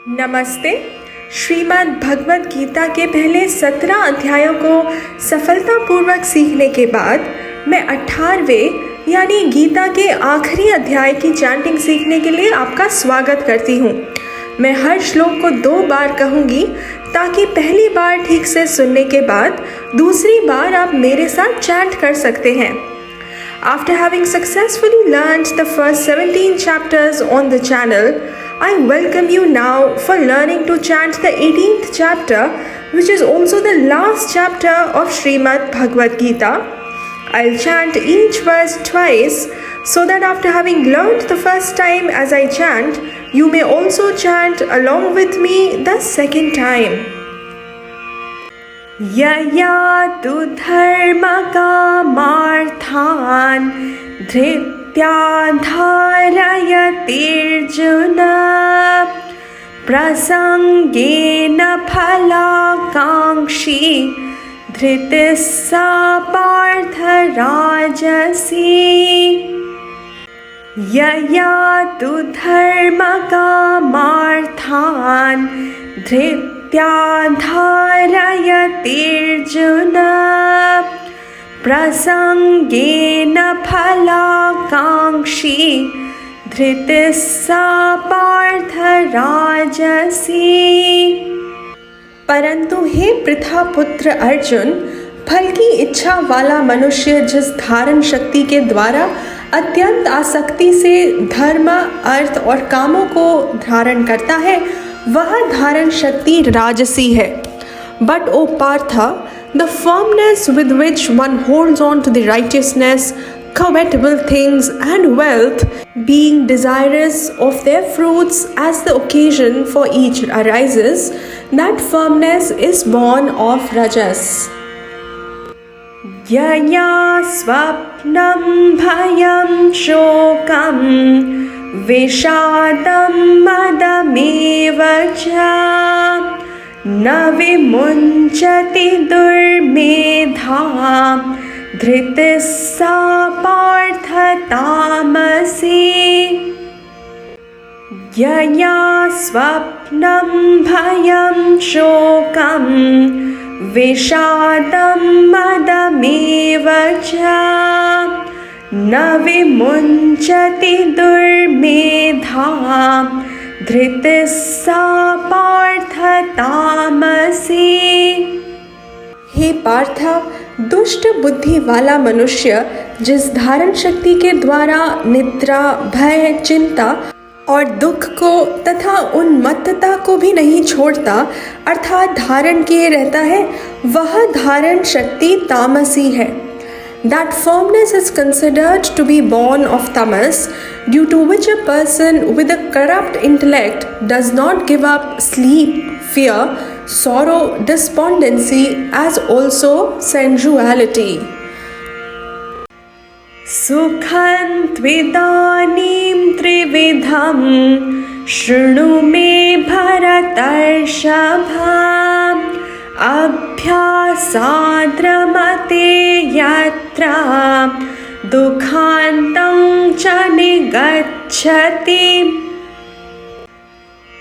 नमस्ते। श्रीमद् भगवद गीता के पहले 17 अध्यायों को सफलतापूर्वक सीखने के बाद मैं 18वें यानी गीता के आखिरी अध्याय की चैंटिंग सीखने के लिए आपका स्वागत करती हूँ। मैं हर श्लोक को 2 बार कहूँगी ताकि पहली बार ठीक से सुनने के बाद दूसरी बार आप मेरे साथ चैंट कर सकते हैं। After having successfully learned the first 17 chapters on the channel, I welcome you now for learning to chant the 18th chapter, which is also the last chapter of Srimad Bhagavad Gita. I'll chant each verse twice so that after having learned the first time as I chant, you may also chant along with me the second time. यया तु धर्मकामार्थान् धृत्या धारयतेऽर्जुन प्रसङ्गेन फलाकाङ्क्षी धृतिः सा पार्थ राजसी। यया तु धर्मकामार्थान् धृत्या धारयतेऽर्जुन प्रसङ्गेन फलाकाङ्क्षी धृतिः सा पार्थ राजसी। परंतु हे पृथा पुत्र अर्जुन, फल की इच्छा वाला मनुष्य जिस धारण शक्ति के द्वारा अत्यंत आसक्ति से धर्म, अर्थ और कामों को धारण करता है वह धारण शक्ति राजसी है। But O Partha, the firmness with which one holds on to the righteousness, covetable things and wealth, being desirous of their fruits as the occasion for each arises, that firmness is born of Rajas. Yaya swapnam bhayam shokam विषादं मदमेव च न विमुञ्चति दुर्मेधा धृतिः सा पार्थ तामसी। यया स्वप्नं भयं शोकं विषादं मदमेव च न विमुञ्चति दुर्मेधा धृतिः सा पार्थ तामसी। हे पार्थ, दुष्ट बुद्धि वाला मनुष्य जिस धारण शक्ति के द्वारा निद्रा, भय, चिंता और दुख को तथा उन्मत्तता को भी नहीं छोड़ता अर्थात धारण किए रहता है, वह धारण शक्ति तामसी है। That firmness is considered to be born of tamas, due to which a person with a corrupt intellect does not give up sleep, fear, sorrow, despondency, as also sensuality. Sukham tvidanim trividham shrunu me bharatarshava अभ्यासाद्रमते यत्र दुःखान्तं च निगच्छति।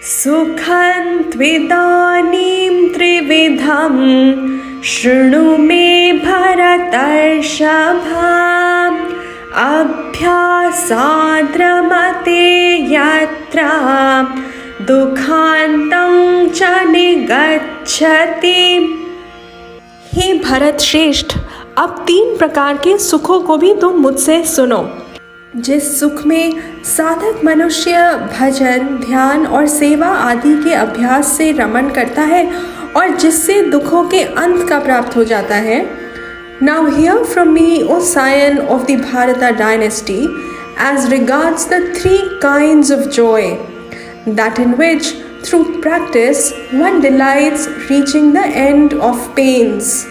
सुखं त्विदानीं त्रिविधं शृणु मे भरतर्षभ अभ्यासाद्रमते यत्र दुःखान्तं च निगच्छति। हे भरत श्रेष्ठ, अब 3 प्रकार के सुखों को भी तुम मुझसे सुनो। जिस सुख में साधक मनुष्य भजन, ध्यान और सेवा आदि के अभ्यास से रमण करता है और जिससे दुखों के अंत का प्राप्त हो जाता है। Now hear from me, O scion of the Bharata dynasty, as regards the 3 kinds of joy, that in which through practice one delights reaching the end of pains.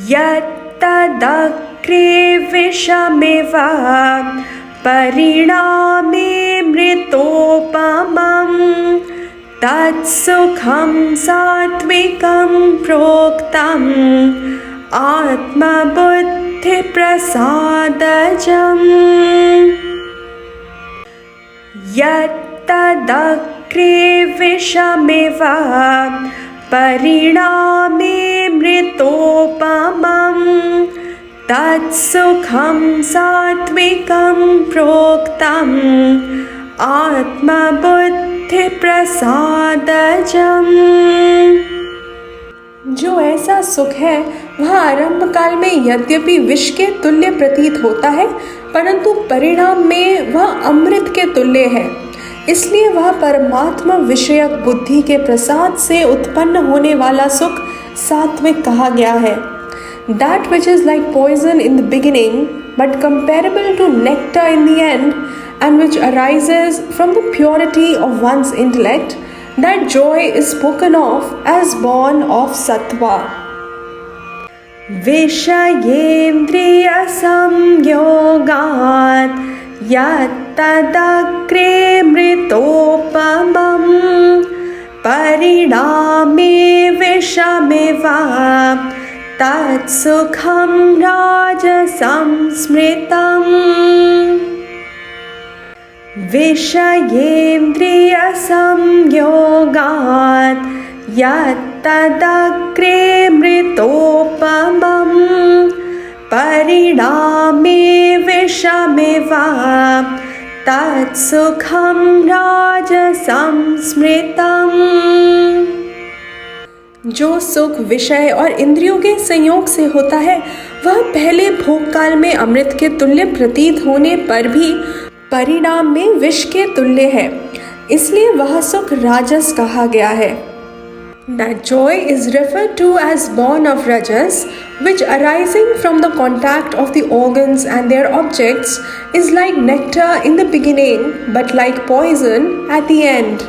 Yattadakre vishamiva pariname mritopamam tatsukham satvikam proktam atma buddhi prasadajam। यत्तदग्रे विषमेव परिणामे मृतोपमं तत्सुखं सात्विकं प्रोक्तम् आत्मबुद्धिप्रसादजम्। जो ऐसा सुख है वह आरंभ काल में यद्यपि विष के तुल्य प्रतीत होता है, परंतु परिणाम में वह अमृत के तुल्य है। इसलिए वह परमात्मा विषयक बुद्धि के प्रसाद से उत्पन्न होने वाला सुख सात्विक कहा गया है। That which is like poison in the beginning, but comparable to nectar in the end, and which arises from the purity of one's intellect, that joy is spoken of as born of sattva. Vishayendriya samyogat yattadagre mritopamam pariname vishameva तत्सुखं राजसं स्मृतम्। विषयेन्द्रियसंयोगात् यत्तदग्रे मृतोपमं परिणामे विषमेव तत्सुखं राजसं स्मृतम्। जो सुख विषय और इंद्रियों के संयोग से होता है वह पहले भोग काल में अमृत के तुल्य प्रतीत होने पर भी परिणाम में विष के तुल्य है, इसलिए वह सुख राजस कहा गया है। That joy is referred to as born of rajas, which arising from the contact of the organs and their objects is like nectar in the beginning but like poison at the end.